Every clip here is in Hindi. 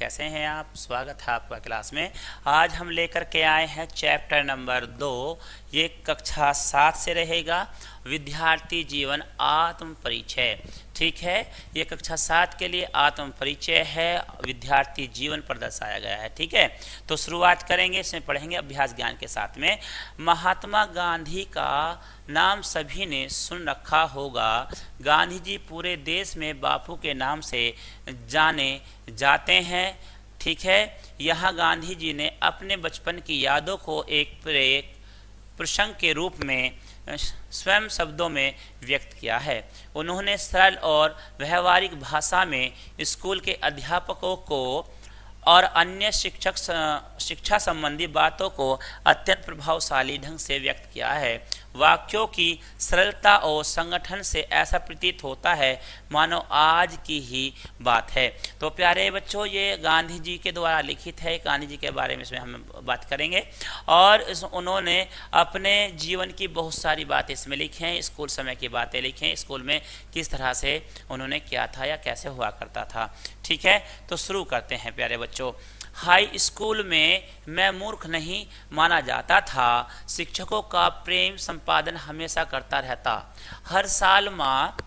कैसे हैं आप? स्वागत है आपका क्लास में। आज हम लेकर के आए हैं चैप्टर नंबर 2। ये कक्षा 7 से रहेगा, विद्यार्थी जीवन आत्म परिचय। ठीक है, ये कक्षा 7 के लिए आत्म परिचय है, विद्यार्थी जीवन पर दर्शाया गया है। ठीक है, तो शुरुआत करेंगे, इसमें पढ़ेंगे अभ्यास ज्ञान के साथ में। महात्मा गांधी का नाम सभी ने सुन रखा होगा। गांधी जी पूरे देश में बापू के नाम से जाने जाते हैं। ठीक है, यहाँ गांधी जी ने अपने बचपन की यादों को एक प्रसंग के रूप में स्वयं शब्दों में व्यक्त किया है। उन्होंने सरल और व्यवहारिक भाषा में स्कूल के अध्यापकों को और अन्य शिक्षा संबंधी बातों को अत्यंत प्रभावशाली ढंग से व्यक्त किया है। वाक्यों की सरलता और संगठन से ऐसा प्रतीत होता है मानो आज की ही बात है। तो प्यारे बच्चों, ये गांधी जी के द्वारा लिखित है। गांधी जी के बारे में इसमें हम बात करेंगे और उन्होंने अपने जीवन की बहुत सारी बातें इसमें लिखी हैं। स्कूल समय की बातें लिखी हैं, स्कूल में किस तरह से उन्होंने किया था या कैसे हुआ करता था। ठीक है, तो शुरू करते हैं प्यारे बच्चों। हाई स्कूल में मैं मूर्ख नहीं माना जाता था। शिक्षकों का प्रेम संपादन हमेशा करता रहता। हर साल माँ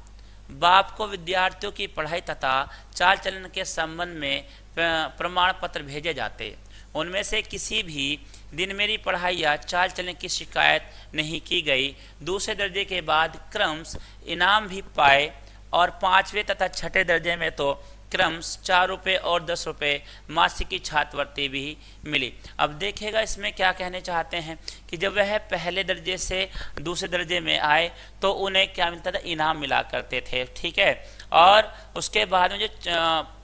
बाप को विद्यार्थियों की पढ़ाई तथा चाल चलन के संबंध में प्रमाण पत्र भेजे जाते। उनमें से किसी भी दिन मेरी पढ़ाई या चाल चलन की शिकायत नहीं की गई। दूसरे दर्जे के बाद क्रमश इनाम भी पाए और 5वें तथा 6ठे दर्जे में तो क्रमश 4 रुपये और 10 रुपये मासिक की छात्रवृत्ति भी मिली। अब देखिएगा इसमें क्या कहने चाहते हैं कि जब वह पहले दर्जे से दूसरे दर्जे में आए तो उन्हें क्या मिलता था, इनाम मिला करते थे। ठीक है, और उसके बाद में जो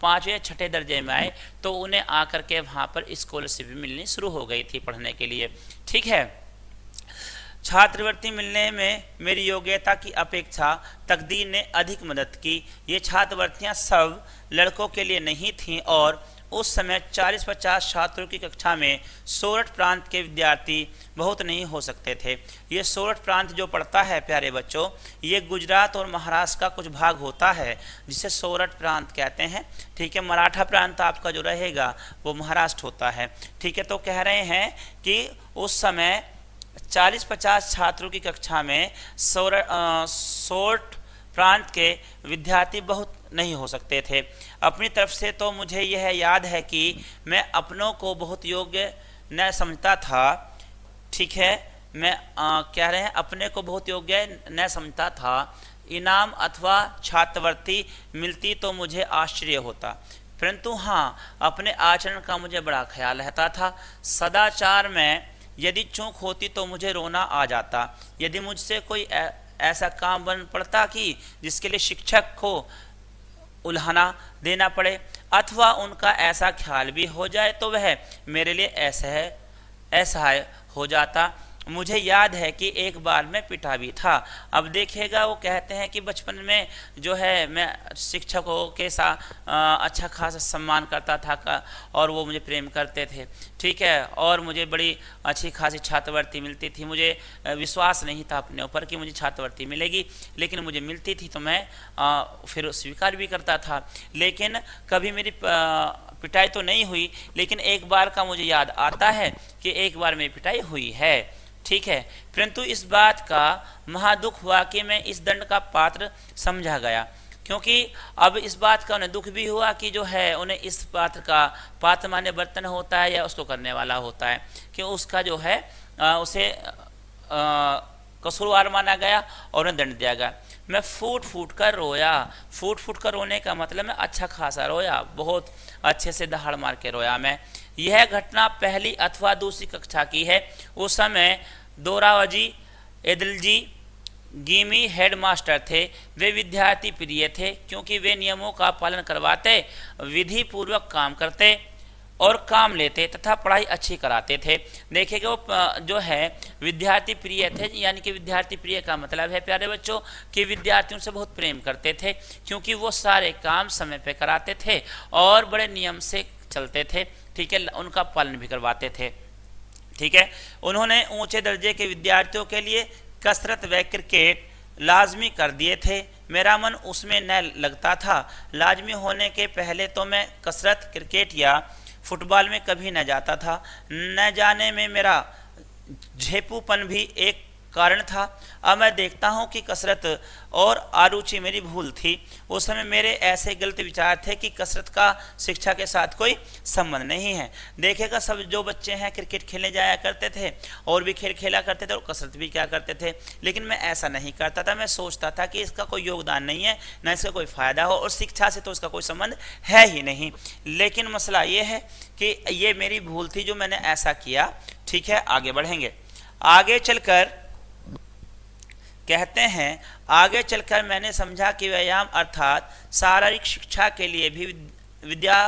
5वें 6ठे दर्जे में आए तो उन्हें आकर के वहाँ पर स्कॉलरशिप भी मिलनी शुरू हो गई थी पढ़ने के लिए। ठीक है, छात्रवृत्ति मिलने में मेरी योग्यता की अपेक्षा तकदीर ने अधिक मदद की। ये छात्रवृत्तियां सब लड़कों के लिए नहीं थीं और उस समय 40-50 छात्रों की कक्षा में सोरठ प्रांत के विद्यार्थी बहुत नहीं हो सकते थे। ये सोरठ प्रांत जो पड़ता है प्यारे बच्चों, ये गुजरात और महाराष्ट्र का कुछ भाग होता है जिसे सोरठ प्रांत कहते हैं। ठीक है, मराठा प्रांत आपका जो रहेगा वो महाराष्ट्र होता है। ठीक है, तो कह रहे हैं कि उस समय 40-50 छात्रों की कक्षा में सोरठ प्रांत के विद्यार्थी बहुत नहीं हो सकते थे। अपनी तरफ से तो मुझे यह याद है कि मैं अपनों को बहुत योग्य न समझता था। ठीक है, मैं कह रहे हैं अपने को बहुत योग्य न समझता था। इनाम अथवा छात्रवृत्ति मिलती तो मुझे आश्चर्य होता, परंतु हाँ, अपने आचरण का मुझे बड़ा ख्याल रहता था। सदाचार में यदि चूक होती तो मुझे रोना आ जाता। यदि मुझसे कोई ऐसा काम बन पड़ता कि जिसके लिए शिक्षक को उल्हाना देना पड़े अथवा उनका ऐसा ख्याल भी हो जाए तो वह मेरे लिए असहाय हो जाता। मुझे याद है कि एक बार मैं पिटा भी था। अब देखिएगा, वो कहते हैं कि बचपन में जो है मैं शिक्षकों के साथ अच्छा खासा सम्मान करता था और वो मुझे प्रेम करते थे। ठीक है, और मुझे बड़ी अच्छी खासी छात्रवृत्ति मिलती थी। मुझे विश्वास नहीं था अपने ऊपर कि मुझे छात्रवृत्ति मिलेगी, लेकिन मुझे मिलती थी तो मैं फिर स्वीकार भी करता था। लेकिन कभी मेरी पिटाई तो नहीं हुई, लेकिन एक बार का मुझे याद आता है कि एक बार मेरी पिटाई हुई है। ठीक है, परंतु इस बात का महादुख हुआ कि मैं इस दंड का पात्र समझा गया, क्योंकि अब इस बात का उन्हें दुख भी हुआ कि जो है उन्हें इस पात्र का पात्र माने बर्तन होता है या उसको करने वाला होता है कि उसका जो है उसे कसूरवार माना गया और उन्हें दंड दिया गया। मैं फूट फूट कर रोया। फूट फूट कर रोने का मतलब मैं अच्छा खासा रोया, बहुत अच्छे से दहाड़ मार के रोया मैं। यह घटना पहली अथवा दूसरी कक्षा की है। उस समय दोरावजी एदलजी गीमी हेडमास्टर थे। वे विद्यार्थी प्रिय थे क्योंकि वे नियमों का पालन करवाते, विधि पूर्वक काम करते और काम लेते तथा पढ़ाई अच्छी कराते थे। देखिएगा, वो जो है विद्यार्थी प्रिय थे, यानी कि विद्यार्थी प्रिय का मतलब है प्यारे बच्चों कि विद्यार्थियों से बहुत प्रेम करते थे, क्योंकि वो सारे काम समय पे कराते थे और बड़े नियम से चलते थे। ठीक है, उनका पालन भी करवाते थे। ठीक है, उन्होंने ऊंचे दर्जे के विद्यार्थियों के लिए कसरत व क्रिकेट लाजमी कर दिए थे। मेरा मन उसमें न लगता था। लाजमी होने के पहले तो मैं कसरत, क्रिकेट या फुटबॉल में कभी न जाता था। न जाने में मेरा झेपूपन भी एक कारण था। अब मैं देखता हूँ कि कसरत और अरुचि मेरी भूल थी। उस समय मेरे ऐसे गलत विचार थे कि कसरत का शिक्षा के साथ कोई संबंध नहीं है। देखेगा सब जो बच्चे हैं क्रिकेट खेलने जाया करते थे और भी खेल खेला करते थे और कसरत भी क्या करते थे, लेकिन मैं ऐसा नहीं करता था। मैं सोचता था कि इसका कोई योगदान नहीं है, न इसका कोई फायदा हो और शिक्षा से तो इसका कोई संबंध है ही नहीं। लेकिन मसला ये है कि ये मेरी भूल थी जो मैंने ऐसा किया। ठीक है, आगे बढ़ेंगे। आगे चलकर कहते हैं, आगे चलकर मैंने समझा कि व्यायाम अर्थात शारीरिक शिक्षा के लिए भी विद्या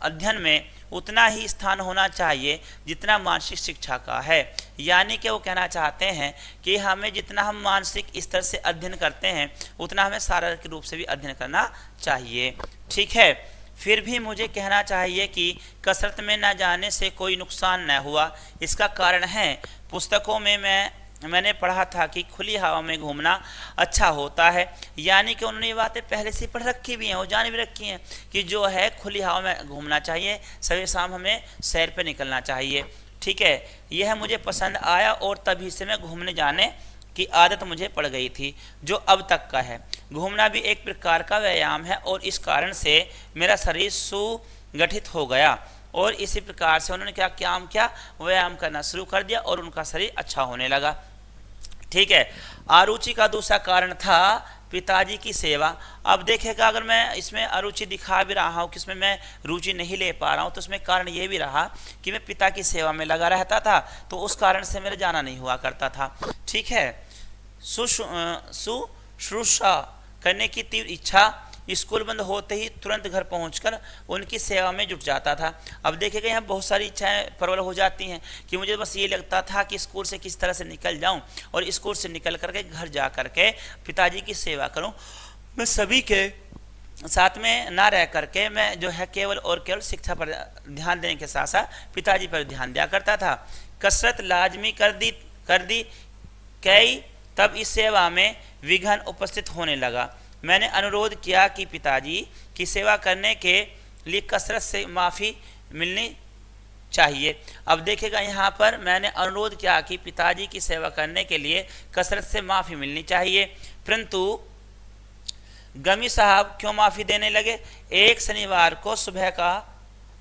अध्ययन में उतना ही स्थान होना चाहिए जितना मानसिक शिक्षा का है। यानी कि वो कहना चाहते हैं कि हमें जितना हम मानसिक स्तर से अध्ययन करते हैं उतना हमें शारीरिक रूप से भी अध्ययन करना चाहिए। ठीक है, फिर भी मुझे कहना चाहिए कि कसरत में न जाने से कोई नुकसान न हुआ। इसका कारण है, पुस्तकों में मैंने पढ़ा था कि खुली हवा में घूमना अच्छा होता है। यानी कि उन्होंने ये बातें पहले से पढ़ रखी भी हैं और जान भी रखी हैं कि जो है खुली हवा में घूमना चाहिए, सवेरे शाम हमें सैर पे निकलना चाहिए। ठीक है, यह मुझे पसंद आया और तभी से मैं घूमने जाने की आदत मुझे पड़ गई थी, जो अब तक का है। घूमना भी एक प्रकार का व्यायाम है और इस कारण से मेरा शरीर सुगठित हो गया और इसी प्रकार से उन्होंने क्या किया, व्यायाम करना शुरू कर दिया और उनका शरीर अच्छा होने लगा। ठीक है, अरुचि का दूसरा कारण था पिताजी की सेवा। अब देखेगा, अगर मैं इसमें अरुचि दिखा भी रहा हूँ कि इसमें मैं रुचि नहीं ले पा रहा हूँ, तो उसमें कारण ये भी रहा कि मैं पिता की सेवा में लगा रहता था, तो उस कारण से मेरा जाना नहीं हुआ करता था। ठीक है, शुश्रूषा करने की तीव्र इच्छा, स्कूल बंद होते ही तुरंत घर पहुंचकर उनकी सेवा में जुट जाता था। अब देखेगा, यहाँ बहुत सारी इच्छाएं प्रबल हो जाती हैं कि मुझे बस ये लगता था कि स्कूल से किस तरह से निकल जाऊं और स्कूल से निकल करके घर जा करके पिताजी की सेवा करूं। मैं सभी के साथ में ना रह करके मैं जो है केवल और केवल शिक्षा पर ध्यान देने के साथ साथ पिताजी पर ध्यान दिया करता था। कसरत लाजमी कर दी कई, तब इस सेवा में विघ्न उपस्थित होने लगा। मैंने अनुरोध किया कि पिताजी की सेवा करने के लिए कसरत से माफ़ी मिलनी चाहिए। अब देखेगा, यहाँ पर मैंने अनुरोध किया कि पिताजी की सेवा करने के लिए कसरत से माफ़ी मिलनी चाहिए, परंतु गमी साहब क्यों माफ़ी देने लगे। एक शनिवार को सुबह का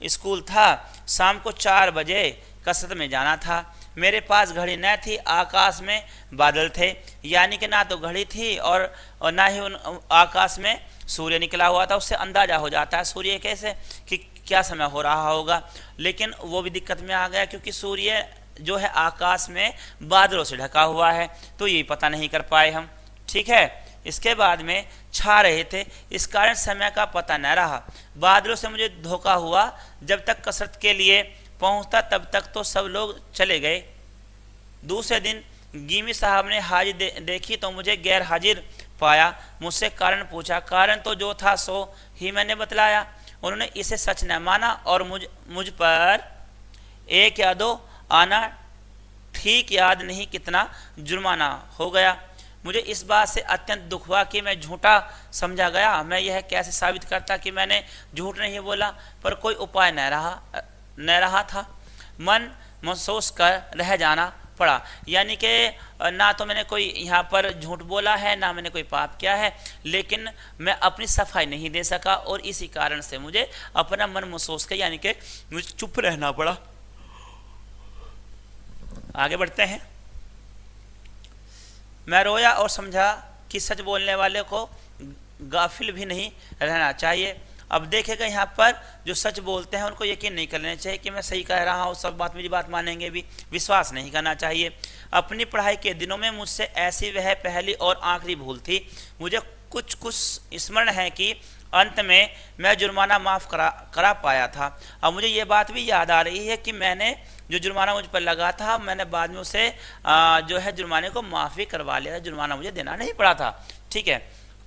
स्कूल था, शाम को 4 बजे कसरत में जाना था। मेरे पास घड़ी न थी, आकाश में बादल थे, यानी कि ना तो घड़ी थी और ना ही आकाश में सूर्य निकला हुआ था। उससे अंदाजा हो जाता है सूर्य कैसे कि क्या समय हो रहा होगा, लेकिन वो भी दिक्कत में आ गया क्योंकि सूर्य जो है आकाश में बादलों से ढका हुआ है, तो ये पता नहीं कर पाए हम। ठीक है, इसके बाद में छा रहे थे, इस कारण समय का पता न रहा। बादलों से मुझे धोखा हुआ। जब तक कसरत के लिए पहुंचता तब तक तो सब लोग चले गए। दूसरे दिन गिमी साहब ने हाजिर देखी तो मुझे गैर हाजिर पाया। मुझसे कारण पूछा, कारण तो जो था सो ही मैंने बतलाया। उन्होंने इसे सच न माना और मुझ पर 1 या 2 आना, ठीक याद नहीं कितना जुर्माना हो गया। मुझे इस बात से अत्यंत दुख हुआ कि मैं झूठा समझा गया। मैं यह कैसे साबित करता कि मैंने झूठ नहीं बोला, पर कोई उपाय न रहा था। मन महसूस कर रह जाना पड़ा, यानी कि ना तो मैंने कोई यहाँ पर झूठ बोला है, ना मैंने कोई पाप किया है, लेकिन मैं अपनी सफाई नहीं दे सका और इसी कारण से मुझे अपना मन महसूस कर, यानी कि मुझे चुप रहना पड़ा। आगे बढ़ते हैं। मैं रोया और समझा कि सच बोलने वाले को गाफिल भी नहीं रहना चाहिए। अब देखेगा, यहाँ पर जो सच बोलते हैं उनको यकीन नहीं करना चाहिए कि मैं सही कह रहा हूँ, सब मेरी बात मानेंगे भी, विश्वास नहीं करना चाहिए। अपनी पढ़ाई के दिनों में मुझसे ऐसी वह पहली और आखिरी भूल थी। मुझे कुछ स्मरण है कि अंत में मैं जुर्माना माफ़ करा पाया था। अब मुझे ये बात भी याद आ रही है कि मैंने जो जुर्माना मुझ पर लगा था, मैंने बाद में उसे जो है जुर्माने को माफ़ भी करवा लिया था, जुर्माना मुझे देना नहीं पड़ा था। ठीक है,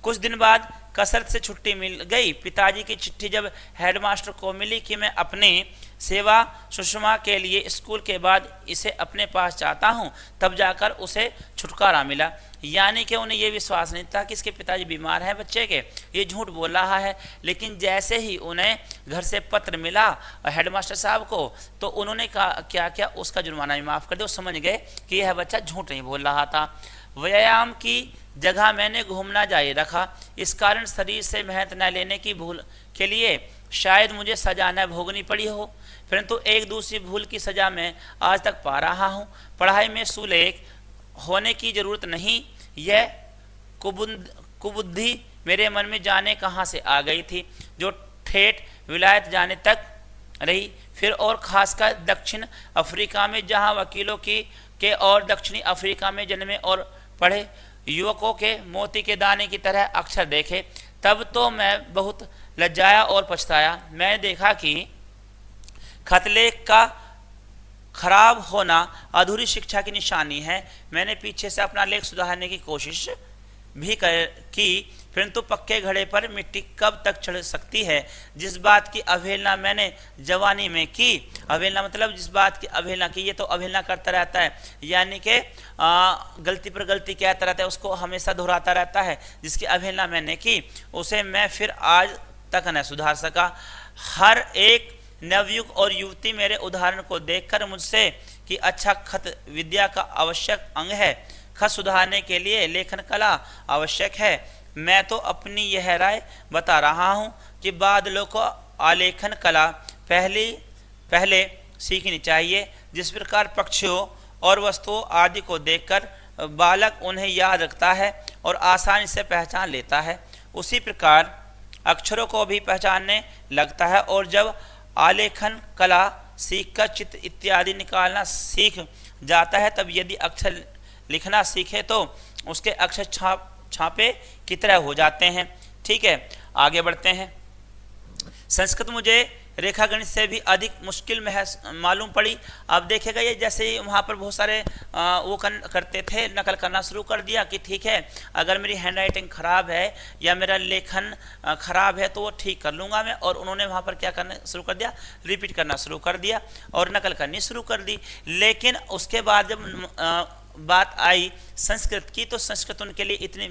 कुछ दिन बाद कसरत से छुट्टी मिल गई। पिताजी की चिट्ठी जब हेडमास्टर को मिली कि मैं अपनी सेवा सुषमा के लिए स्कूल के बाद इसे अपने पास चाहता हूं, तब जाकर उसे छुटकारा मिला। यानी कि उन्हें यह विश्वास नहीं था कि इसके पिताजी बीमार हैं बच्चे के, ये झूठ बोल रहा है। लेकिन जैसे ही उन्हें घर से पत्र मिला हेडमास्टर साहब को, तो उन्होंने क्या क्या उसका जुर्माना भी माफ़ कर दिया। समझ गए कि यह बच्चा झूठ नहीं बोल रहा था। व्यायाम की जगह मैंने घूमना जारी रखा। इस कारण शरीर से मेहनत न लेने की भूल के लिए शायद मुझे सजा न भोगनी पड़ी हो, परंतु एक दूसरी भूल की सजा मैं आज तक पा रहा हूँ। पढ़ाई में सुलेख होने की जरूरत नहीं, यह कुबुद्धि मेरे मन में जाने कहाँ से आ गई थी, जो ठेठ विलायत जाने तक रही। फिर और खासकर दक्षिण अफ्रीका में, जहाँ वकीलों के और दक्षिणी अफ्रीका में जन्मे और पढ़े युवकों के मोती के दाने की तरह अक्षर देखे, तब तो मैं बहुत लज्जाया और पछताया। मैंने देखा कि खतलेख का खराब होना अधूरी शिक्षा की निशानी है। मैंने पीछे से अपना लेख सुधारने की कोशिश भी की, परंतु पक्के घड़े पर मिट्टी कब तक चढ़ सकती है। जिस बात की अवहेलना मैंने जवानी में की, अवहेलना मतलब जिस बात की अवहेलना की, ये तो अवहेलना करता रहता है, यानी कि गलती पर गलती कहता रहता है, उसको हमेशा दोहराता रहता है। जिसकी अवहेलना मैंने की उसे मैं फिर आज तक न सुधार सका। हर एक नवयुग और युवती मेरे उदाहरण को देखकर मुझसे कि अच्छा खत विद्या का आवश्यक अंग है, खत सुधारने के लिए लेखन कला आवश्यक है। मैं तो अपनी यह राय बता रहा हूँ कि बादलों को आलेखन कला पहले सीखनी चाहिए। जिस प्रकार पक्षियों और वस्तुओं आदि को देखकर बालक उन्हें याद रखता है और आसानी से पहचान लेता है, उसी प्रकार अक्षरों को भी पहचानने लगता है। और जब आलेखन कला सीखकर चित्र इत्यादि निकालना सीख जाता है, तब यदि अक्षर लिखना सीखे तो उसके अक्षर छापे की तरह हो जाते हैं। ठीक है, आगे बढ़ते हैं। संस्कृत मुझे रेखागणित से भी अधिक मुश्किल मालूम पड़ी। अब देखेगा ये जैसे ही वहाँ पर बहुत सारे करते थे, नकल करना शुरू कर दिया कि ठीक है, अगर मेरी हैंड राइटिंग खराब है या मेरा लेखन खराब है तो वो ठीक कर लूँगा मैं। और उन्होंने वहाँ पर क्या करना शुरू कर दिया, रिपीट करना शुरू कर दिया और नकल करनी शुरू कर दी। लेकिन उसके बाद जब बात आई संस्कृत की, तो संस्कृत उनके लिए इतनी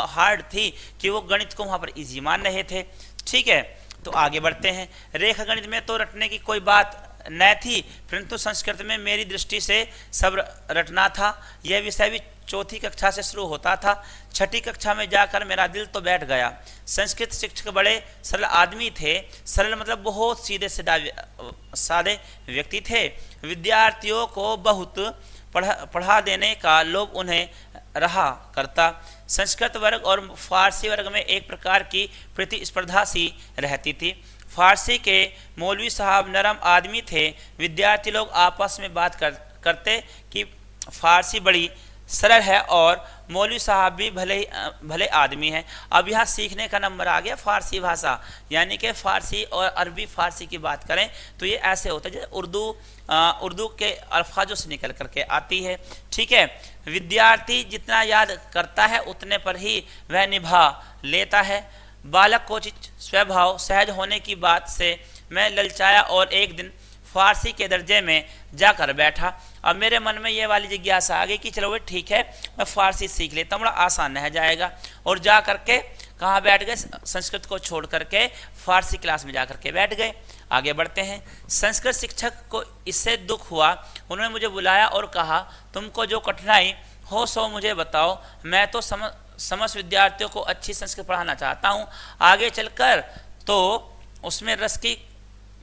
हार्ड थी कि वो गणित को वहाँ पर इजी मान रहे थे। ठीक है, तो आगे बढ़ते हैं। रेखा गणित में तो रटने की कोई बात न थी, परंतु संस्कृत में मेरी दृष्टि से सब रटना था। यह विषय भी चौथी कक्षा से शुरू होता था। छठी कक्षा में जाकर मेरा दिल तो बैठ गया। संस्कृत शिक्षक बड़े सरल आदमी थे। सरल मतलब बहुत सीधे सादे व्यक्ति थे। विद्यार्थियों को बहुत पढ़ा देने का लोभ उन्हें रहा करता। संस्कृत वर्ग और फारसी वर्ग में एक प्रकार की प्रतिस्पर्धा सी रहती थी। फारसी के मौलवी साहब नरम आदमी थे। विद्यार्थी लोग आपस में बात करते कि फारसी बड़ी सरल है और मौलवी साहब भी भले आदमी हैं। अब यहाँ सीखने का नंबर आ गया फारसी भाषा, यानी कि फारसी और अरबी फारसी की बात करें तो ये ऐसे होता है जैसे उर्दू के अल्फाजों से निकल करके आती है। ठीक है, विद्यार्थी जितना याद करता है उतने पर ही वह निभा लेता है। बालक को स्वभाव सहज होने की बात से मैं ललचाया और एक दिन फारसी के दर्जे में जाकर बैठा। अब मेरे मन में ये वाली जिज्ञासा आ गई कि चलो भाई ठीक है, मैं फारसी सीख लेता हूँ, बड़ा आसान रह जाएगा। और जा करके कहाँ बैठ गए, संस्कृत को छोड़ करके फारसी क्लास में जा करके बैठ गए। आगे बढ़ते हैं। संस्कृत शिक्षक को इससे दुख हुआ। उन्होंने मुझे बुलाया और कहा, तुमको जो कठिनाई हो सो मुझे बताओ। मैं तो समस्त विद्यार्थियों को अच्छी संस्कृत पढ़ाना चाहता हूँ। आगे चलकर तो उसमें रस की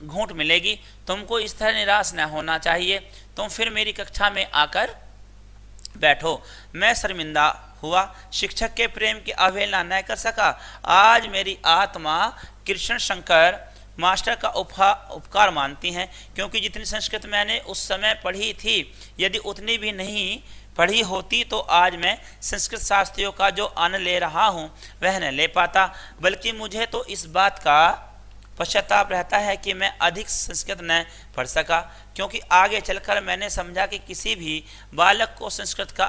घूंट मिलेगी। तुमको इस तरह निराश न होना चाहिए। तुम फिर मेरी कक्षा में आकर बैठो। मैं शर्मिंदा हुआ, शिक्षक के प्रेम की अवहेलना न कर सका। आज मेरी आत्मा कृष्ण शंकर मास्टर का उपकार मानती हैं, क्योंकि जितनी संस्कृत मैंने उस समय पढ़ी थी, यदि उतनी भी नहीं पढ़ी होती तो आज मैं संस्कृत शास्त्रियों का जो आनंद ले रहा हूँ वह न ले पाता। बल्कि मुझे तो इस बात का पश्चाताप रहता है कि मैं अधिक संस्कृत न पढ़ सका, क्योंकि आगे चलकर मैंने समझा कि किसी भी बालक को संस्कृत का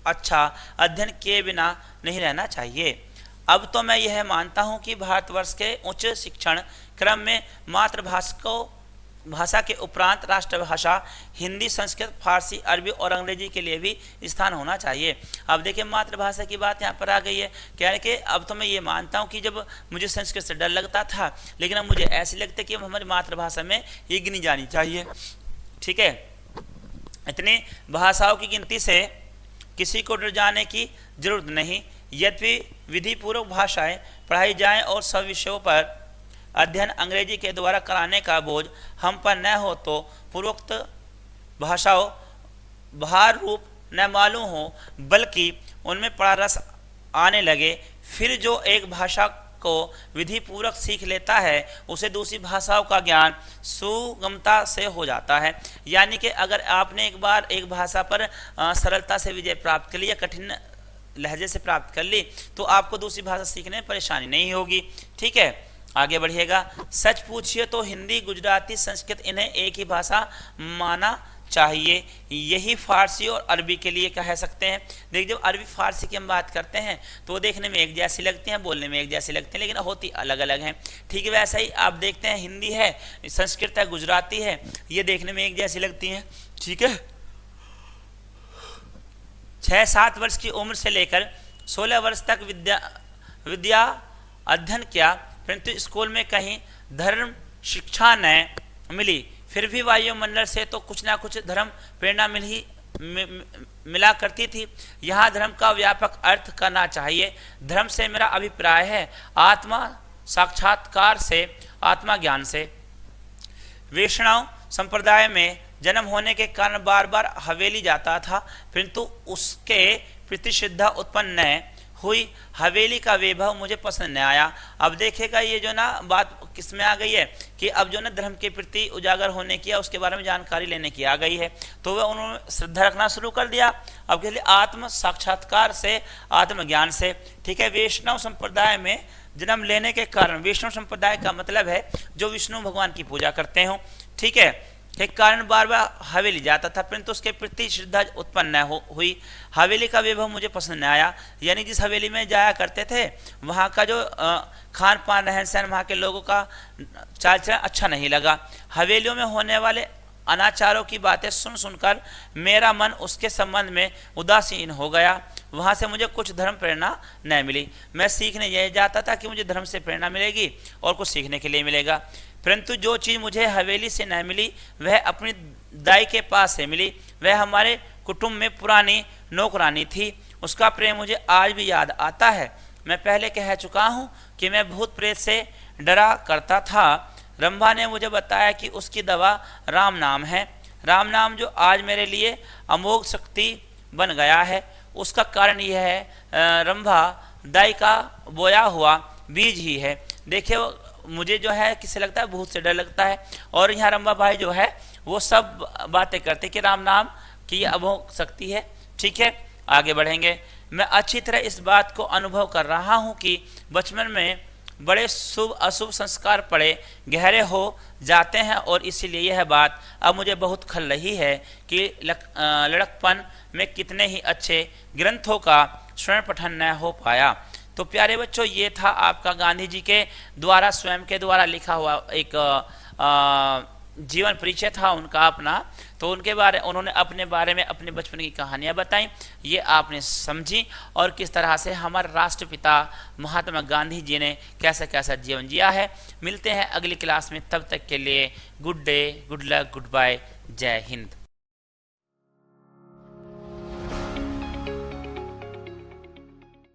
अच्छा अध्ययन किए बिना नहीं रहना चाहिए। अब तो मैं यह मानता हूं कि भारतवर्ष के उच्च शिक्षण क्रम में मातृभाषा के उपरांत राष्ट्रभाषा हिंदी, संस्कृत, फारसी, अरबी और अंग्रेजी के लिए भी स्थान होना चाहिए। अब देखिए मातृभाषा की बात यहाँ पर आ गई है। कह रहे कि अब तो मैं ये मानता हूँ कि जब मुझे संस्कृत से डर लगता था, लेकिन अब मुझे ऐसे लगता है कि हमारी मातृभाषा में ये गिनी जानी चाहिए। ठीक है, इतनी भाषाओं की गिनती से किसी को डर जाने की जरूरत नहीं। यद्यपि विधिपूर्वक भाषाएं पढ़ाई जाएं और सब विषयों पर अध्ययन अंग्रेजी के द्वारा कराने का बोझ हम पर न हो, तो पूर्वोक्त भाषाओं भार रूप न मालूम हो, बल्कि उनमें बड़ा रस आने लगे। फिर जो एक भाषा को विधि पूर्वक सीख लेता है, उसे दूसरी भाषाओं का ज्ञान सुगमता से हो जाता है। यानी कि अगर आपने एक बार एक भाषा पर सरलता से विजय प्राप्त कर ली या कठिन लहजे से प्राप्त कर ली, तो आपको दूसरी भाषा सीखने में परेशानी नहीं होगी। ठीक है, आगे बढ़िएगा। सच पूछिए तो हिंदी, गुजराती, संस्कृत इन्हें एक ही भाषा माना चाहिए। यही फारसी और अरबी के लिए कह सकते हैं। देखिए जब अरबी फारसी की हम बात करते हैं तो वो देखने में एक जैसी लगती हैं, बोलने में एक जैसी लगती हैं, लेकिन होती अलग अलग हैं। ठीक है, वैसा ही आप देखते हैं हिंदी है, संस्कृत है, गुजराती है, ये देखने में एक जैसी लगती हैं। ठीक है, 6-7 वर्ष की उम्र से लेकर 16 वर्ष तक विद्या अध्ययन किया, परंतु स्कूल में कहीं धर्म शिक्षा न मिली। फिर भी वायुमंडल से तो कुछ ना कुछ धर्म प्रेरणा मिला करती थी। यहाँ धर्म का व्यापक अर्थ करना चाहिए। धर्म से मेरा अभिप्राय है आत्मा साक्षात्कार से, आत्मा ज्ञान से। वैष्णव संप्रदाय में जन्म होने के कारण बार बार हवेली जाता था, परंतु उसके प्रति श्रद्धा उत्पन्न न हुई। हवेली का वैभव मुझे पसंद न आया। अब देखेगा ये जो ना बात किस में आ गई है कि अब जो ना धर्म के प्रति उजागर होने की, उसके बारे में जानकारी लेने की आ गई है, तो वह उन्होंने श्रद्धा रखना शुरू कर दिया। अब के लिए आत्म साक्षात्कार से, आत्मज्ञान से। ठीक है, वैष्णव संप्रदाय में जन्म लेने के कारण, वैष्णव संप्रदाय का मतलब है जो विष्णु भगवान की पूजा करते हो। ठीक है, के कारण बार बार हवेली जाता था, परंतु उसके प्रति श्रद्धा उत्पन्न न हुई। हवेली का वैभव मुझे पसंद न आया। यानी जिस हवेली में जाया करते थे वहाँ का जो खान पान, रहन सहन, वहाँ के लोगों का चाल चलन अच्छा नहीं लगा। हवेलियों में होने वाले अनाचारों की बातें सुन सुनकर मेरा मन उसके संबंध में उदासीन हो गया। वहाँ से मुझे कुछ धर्म प्रेरणा न मिली। मैं सीखने यह जाता था कि मुझे धर्म से प्रेरणा मिलेगी और कुछ सीखने के लिए मिलेगा, परंतु जो चीज़ मुझे हवेली से न मिली वह अपनी दाई के पास से मिली। वह हमारे कुटुंब में पुरानी नौकरानी थी। उसका प्रेम मुझे आज भी याद आता है। मैं पहले कह चुका हूँ कि मैं भूत प्रेत से डरा करता था। रंभा ने मुझे बताया कि उसकी दवा राम नाम है। राम नाम जो आज मेरे लिए अमोघ शक्ति बन गया है, उसका कारण यह है रंभा दाई का बोया हुआ बीज ही है। देखिए मुझे जो है किससे लगता है, भूत से डर लगता है। और यहाँ रंभा भाई जो है वो सब बातें करते कि राम नाम की अमोघ शक्ति है। ठीक है, आगे बढ़ेंगे। मैं अच्छी तरह इस बात को अनुभव कर रहा हूँ कि बचपन में बड़े शुभ अशुभ संस्कार पड़े गहरे हो जाते हैं, और इसीलिए यह बात अब मुझे बहुत खल रही है कि लड़कपन में कितने ही अच्छे ग्रंथों का स्वर्ण पठन न हो पाया। तो प्यारे बच्चों, ये था आपका गांधी जी के द्वारा, स्वयं के द्वारा लिखा हुआ एक जीवन परिचय था उनका अपना। तो उन्होंने अपने बारे में अपने बचपन की कहानियां बताई, ये आपने समझी, और किस तरह से हमारे राष्ट्रपिता महात्मा गांधी जी ने कैसा कैसा जीवन जिया है। मिलते हैं अगली क्लास में, तब तक के लिए good day, good luck, good bye, जय हिंद।